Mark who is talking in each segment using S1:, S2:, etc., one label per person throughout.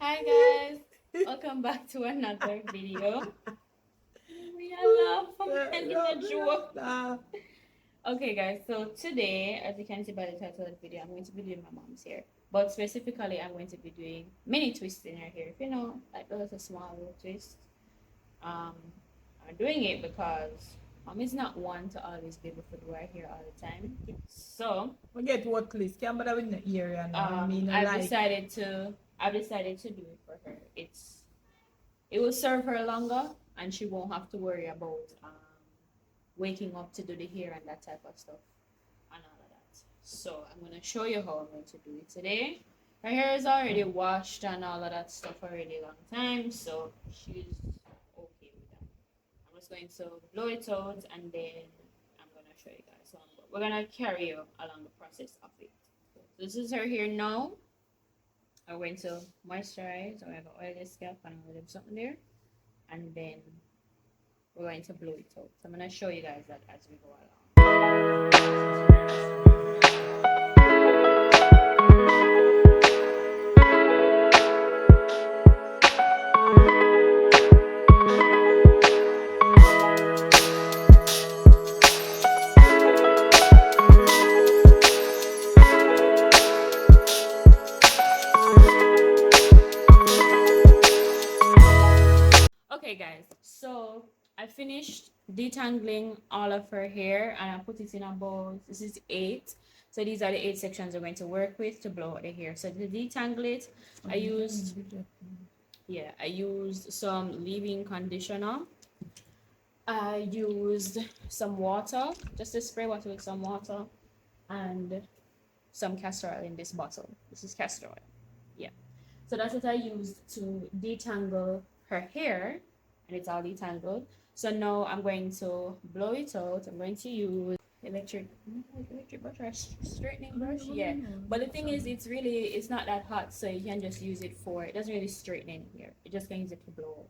S1: Hi guys, welcome back to another video. We are laugh, I'm telling a joke. Okay guys, so today, as you can see by the title of the video, I'm going to be doing my mom's hair. But specifically, I'm going to be doing mini twists in her hair. If you know, like those are small little twists. Um, I'm doing it because mom is not one to always be able to do her hair all the time. So
S2: Forget what list. Can't bother with the area now. I mean,
S1: I've
S2: like,
S1: decided to do it for her. It will serve her longer, and she won't have to worry about waking up to do the hair and that type of stuff and all of that. So I'm gonna show you how I'm going to do it today. Her hair is already washed and all of that stuff already a long time, so she's okay with that. I'm just going to blow it out and then I'm gonna show you guys. So we're gonna carry you along the process of it. So this is her hair now. I'm going to moisturize. I have an oily scalp and a little something there, and then we're going to blow it out. So I'm going to show you guys that as we go along. Okay guys, so I finished detangling all of her hair and I put it in a bowl. This is 8. So these are the 8 sections we're going to work with to blow out the hair. So to detangle it, I used some leave-in conditioner. I used some water, just to spray water with some water, and some castor oil in this bottle. This is castor oil. Yeah. So that's what I used to detangle her hair, and it's all detangled. So now I'm going to blow it out. I'm going to use electric brush or straightening brush. Yeah. But the thing is, it's not that hot, so you can just use it for. It doesn't really straighten in here. It just can use it to blow out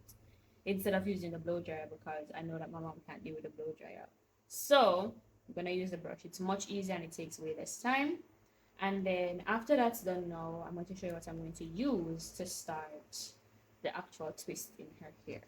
S1: instead of using the blow dryer because I know that my mom can't deal with the blow dryer. So I'm gonna use the brush. It's much easier and it takes way less time. And then after that's done now, I'm going to show you what I'm going to use to start the actual twist in her hair.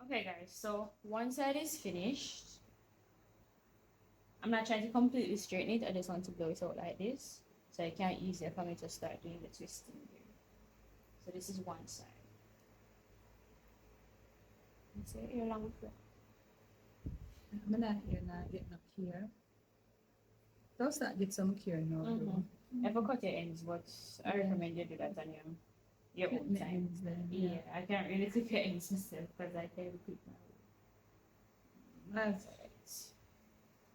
S1: Okay guys, so one side is finished. I'm not trying to completely straighten it, I just want to blow it out like this. So it can easier for me to start doing the twisting here. So this is one side. Let's see here long for.
S2: I'm not here now, getting up here. Does that get some care now?
S1: I forgot your ends, but I recommend you do that on your own time. Yeah, I can't really take your ends myself because I can't repeat my own.
S2: That's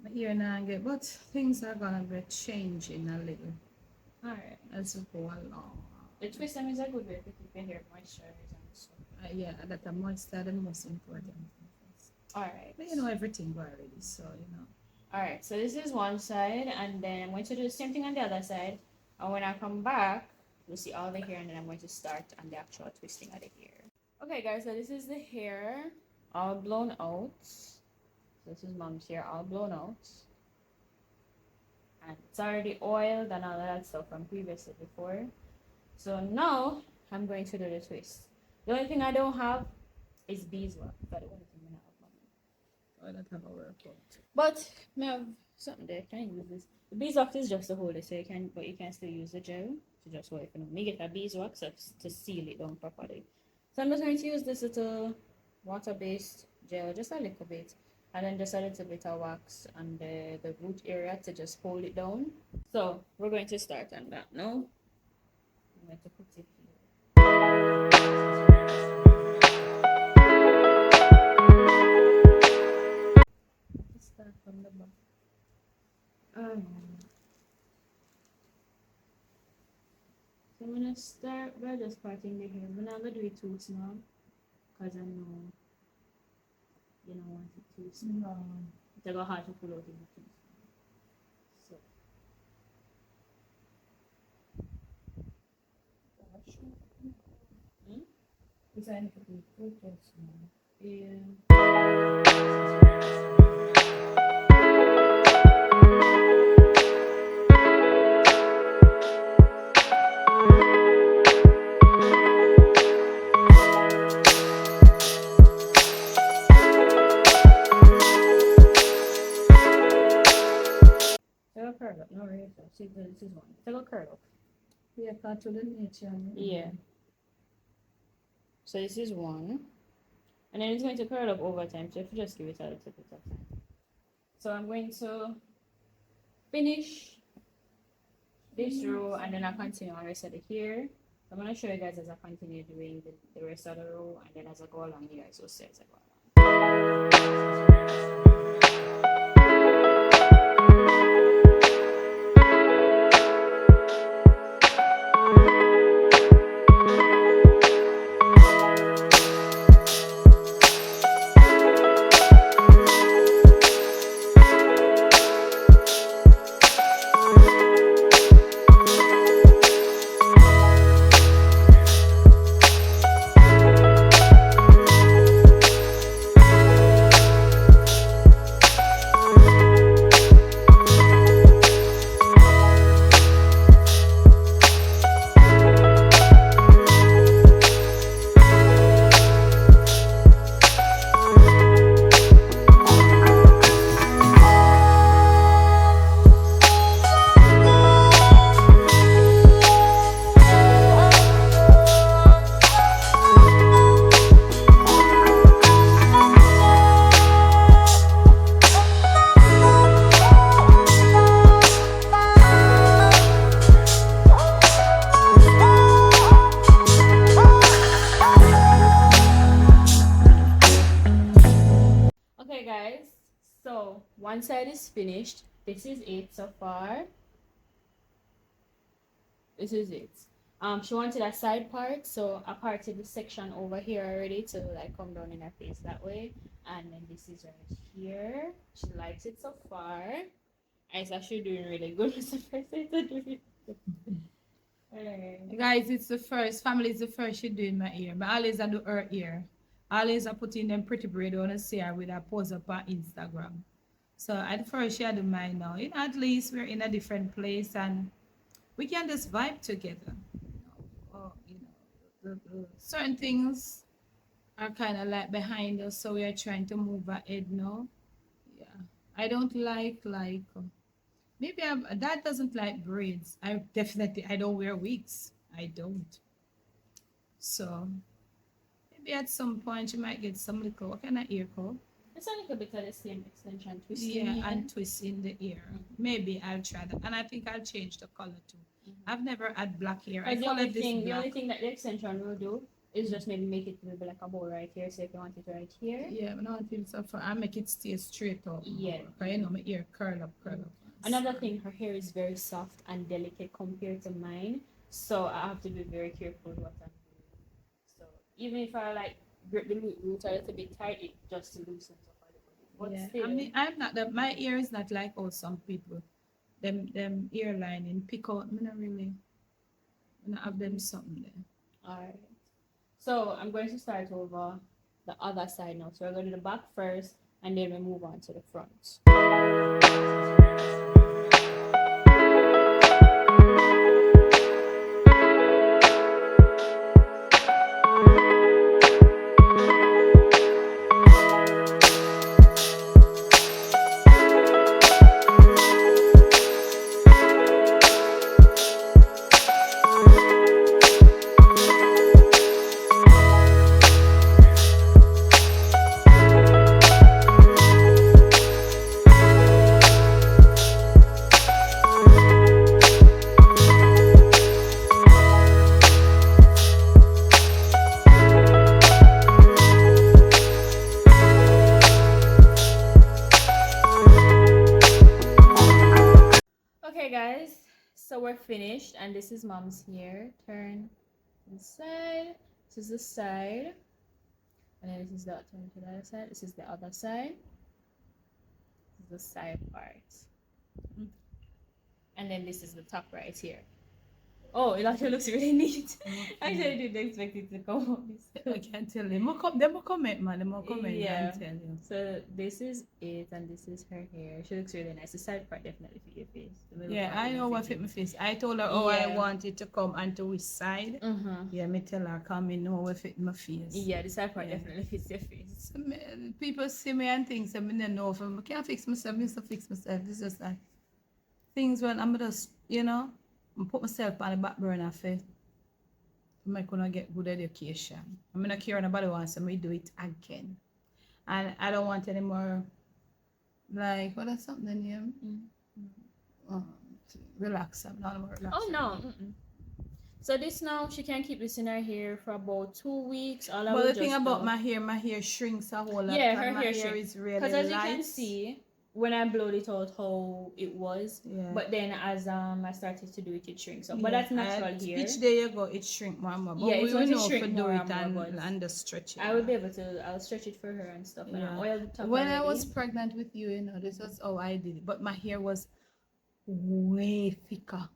S2: my ear now get, but things are gonna be changing a little
S1: Alright.
S2: as we go along.
S1: The twist them is a good way to keep your hair moisturized and stuff.
S2: Yeah, that the moisture the most important.
S1: Alright.
S2: But you know everything already, so you know.
S1: Alright, so this is one side, and then I'm going to do the same thing on the other side. And when I come back, you'll see all the hair, and then I'm going to start on the actual twisting of the hair. Okay, guys, so this is the hair all blown out. So this is mom's hair all blown out. And it's already oiled and all that stuff from previously before. So now I'm going to do the twist. The only thing I don't have is beeswax. That's the only thing I have, mommy.
S2: I don't have a workout.
S1: But I have something there. Can I use this? The beeswax is just to hold it, so you can, but you can still use the gel to just hold it. Me get a beeswax to seal it down properly. So I'm just going to use this little water-based gel, just a little bit, and then just a little bit of wax on the root area to just hold it down. So we're going to start on that now. I'm going to put it here. Let's start from the back. So I'm gonna start by just parting the hair. I'm not gonna do it too small because I know you don't want it too small.
S2: No.
S1: It's gonna hard to pull out in the too small. So hmm?
S2: Design to be good or small.
S1: Yeah. Take a curl up, no really. See, this is one. Take a curl up.
S2: Yeah, cut to the nature.
S1: Yeah. So this is one. And then it's going to curl up over time. So if you just give it a little bit of time. So I'm going to finish this row and then I continue on the rest of the hair. I'm going to show you guys as I continue doing the rest of the row, and then as I go along, you guys will see as I go along. Okay guys, so one side is finished. This is it so far. This is it. She wanted a side part, so I parted the section over here already to like come down in her face that way. And then this is right here. She likes it so far. It's actually doing really good. It's the first time to do it.
S2: Guys, it's the first. Family is the first she do in my ear. But always I do her ear. Always I put in them pretty braid on see her with a post up on Instagram. So at first she had do mine now. You know, at least we're in a different place and we can just vibe together. Certain things are kind of like behind us, so we are trying to move ahead now. Yeah, I don't like maybe that doesn't like braids. I don't wear wigs. I don't. So maybe at some point you might get some little what kind of ear call?
S1: It's a little bit of the same extension twist.
S2: Yeah, and twist in the ear. Maybe I'll try that, and I think I'll change the color too. I've never had black hair. I
S1: The
S2: color
S1: only
S2: this
S1: thing, the
S2: black.
S1: only thing that the extension will do is just maybe make it maybe like a bow right here. So if you want it right here,
S2: Yeah, but no, I think so. I make it stay straight up.
S1: Yeah.
S2: Cause you know my ear curl up, curl up.
S1: another thing, her hair is very soft and delicate compared to mine, so I have to be very careful what I'm doing. So even if I like grip the root a little bit tight, it just loosens up a little bit. But
S2: Yeah,
S1: still,
S2: I mean, I'm not that. My ear is not like oh some people, them ear lining pick out. Me not really. I have them something there.
S1: alright. So I'm going to start over the other side now. So we're going to the back first, and then we move on to the front. So we're finished, and this is mom's hair. Turn inside. This is the side, and then this is the turn to the other side. This is the other side. This is the side part, and then this is the top right here. Oh, it actually looks really neat. I actually didn't expect it to come out this
S2: I can't tell them. Them will comment, man. Them will comment
S1: Yeah.
S2: and tell you.
S1: So this is it, and this is her hair. She looks really nice. The side part definitely fit your face. The middle
S2: Yeah,
S1: part
S2: I
S1: won't
S2: know what
S1: fit
S2: fit my face. I told her, oh, I
S1: Yeah.
S2: want it to come onto which side. Yeah, me tell her, come in, know what fit my face.
S1: Yeah, the side part
S2: Yeah.
S1: definitely fits your face.
S2: So people see me and things, and me don't know if I can't fix myself, I used to fix myself. This is just like things when I'm just, I put myself on the back burner for I gonna get good education. I'm not care nobody wants me do it again. And I don't want any more like what is something name? Relax. I'm not more relaxed.
S1: Oh no. Mm-mm. So this now she can keep this in her hair for about 2 weeks. All I
S2: But
S1: will
S2: the thing
S1: just
S2: about
S1: do.
S2: my hair shrinks a whole lot.
S1: Yeah,
S2: because
S1: her
S2: my
S1: hair
S2: hair
S1: shrinks.
S2: is really
S1: Because as you
S2: light.
S1: can see, when I blowed it out, how it was.
S2: Yeah.
S1: But then as I started to do it, it shrinks up. But
S2: Yeah,
S1: that's natural hair.
S2: Each day you go, it shrink more and more. But
S1: Yeah, it's
S2: we
S1: going to
S2: know
S1: shrink
S2: to do
S1: more
S2: it
S1: and more, but
S2: and just stretch it.
S1: I will be able to. I'll stretch it for her and stuff. And
S2: Yeah.
S1: I oil the top
S2: When
S1: already.
S2: I was pregnant with you, this was how I did it. But my hair was way thicker.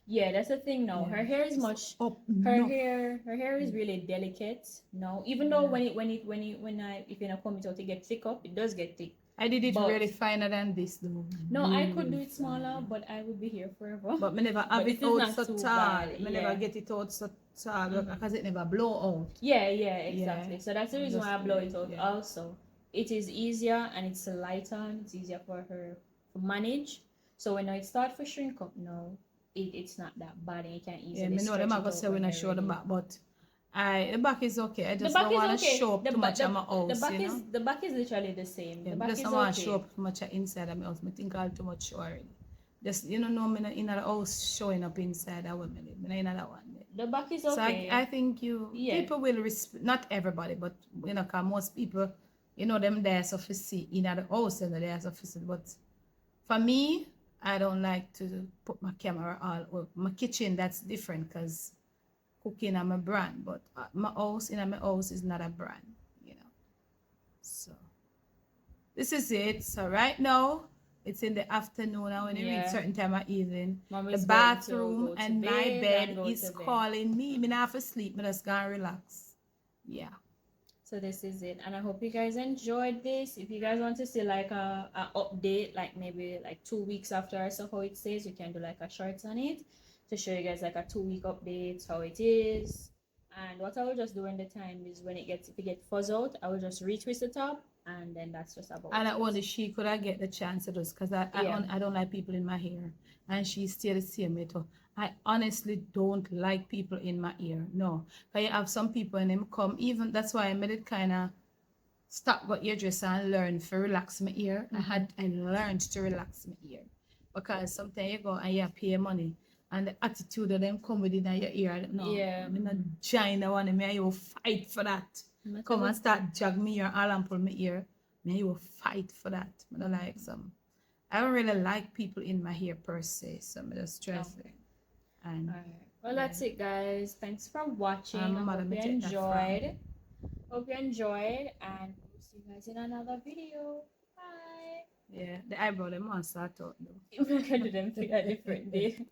S1: Yeah, that's the thing now.
S2: Yeah.
S1: Her hair is
S2: It's
S1: much.
S2: up
S1: Her
S2: enough.
S1: hair is really delicate now. Even though if you comb it out, it get thick up. It does get thick.
S2: I did it
S1: But-
S2: really finer than this though.
S1: No, I could do
S2: Really
S1: it smaller,
S2: fine.
S1: but I would be here forever.
S2: But me never have
S1: But
S2: it
S1: this is
S2: out
S1: not
S2: so
S1: too
S2: tall.
S1: bad,
S2: Me
S1: yeah.
S2: never get it out so tall because it never blow out.
S1: Yeah, exactly.
S2: Yeah.
S1: So that's the reason why I
S2: Just-
S1: blow it out.
S2: yeah.
S1: Also, it is easier and it's lighter and it's easier for her to manage. So when it starts to shrink up now, it's not that bad and you can easily
S2: Yeah, me know
S1: stretch
S2: them
S1: it
S2: are gonna
S1: out
S2: say when I show the
S1: you're
S2: back, but the back is okay. I
S1: The
S2: just
S1: back
S2: don't
S1: is
S2: want to
S1: okay.
S2: show up too much
S1: the,
S2: of my house,
S1: the back
S2: you know?
S1: is the back is literally the same.
S2: Yeah,
S1: The back
S2: just
S1: is
S2: don't want to
S1: okay.
S2: show up too much inside of my house. I think I'll too much show already. Just me not in the house showing up inside that women live. Me not in that one.
S1: The back is
S2: So
S1: okay.
S2: I think
S1: Yeah.
S2: people will respect, not everybody, but cause most people, them there so to see in the house and there so to see. But for me, I don't like to put my camera all over my kitchen. That's different because cooking I'm a brand, but my house is not a brand. So this is it. So right now it's in the afternoon. Now when you reach
S1: Yeah.
S2: certain time of evening,
S1: Mommy's
S2: the
S1: going to
S2: bathroom
S1: go to
S2: and my
S1: bed
S2: bed
S1: and go
S2: is
S1: to bed.
S2: calling me. Me not have to sleep. Me just gonna relax. Yeah.
S1: So this is it, and I hope you guys enjoyed this. If you guys want to see like a update, like maybe like 2 weeks after I saw how it says, we can do like a short on it to show you guys like a 2 week update how it is. And what I will just do in the time is when if it get fuzz out, I will just retwist the top, and then that's just about.
S2: And
S1: it.
S2: I wonder she could I get the chance to just because I don't like people in my hair, and she still the same way too. I honestly don't like people in my ear. No, because you have some people and them come even. That's why I made it kind of stop what hairdresser and learn to relax my ear. I learned to relax my ear because sometimes you go and you pay money. And the attitude of them come with it in your ear. No,
S1: Yeah.
S2: I'm not join the one. I will fight for that. Come and start jog me ear all and pull my ear. Me will fight for that. I don't like some. I don't really like people in my hair per se. So I'm just stressed.
S1: Okay.
S2: And
S1: Alright. Well, that's it, guys. Thanks for watching. I
S2: mother,
S1: hope
S2: me
S1: you
S2: take that from.
S1: enjoyed. Hope you enjoyed, and we'll see you guys in another video. Bye.
S2: yeah, the eyebrow them want to start out though.
S1: We're gonna do them for a different day.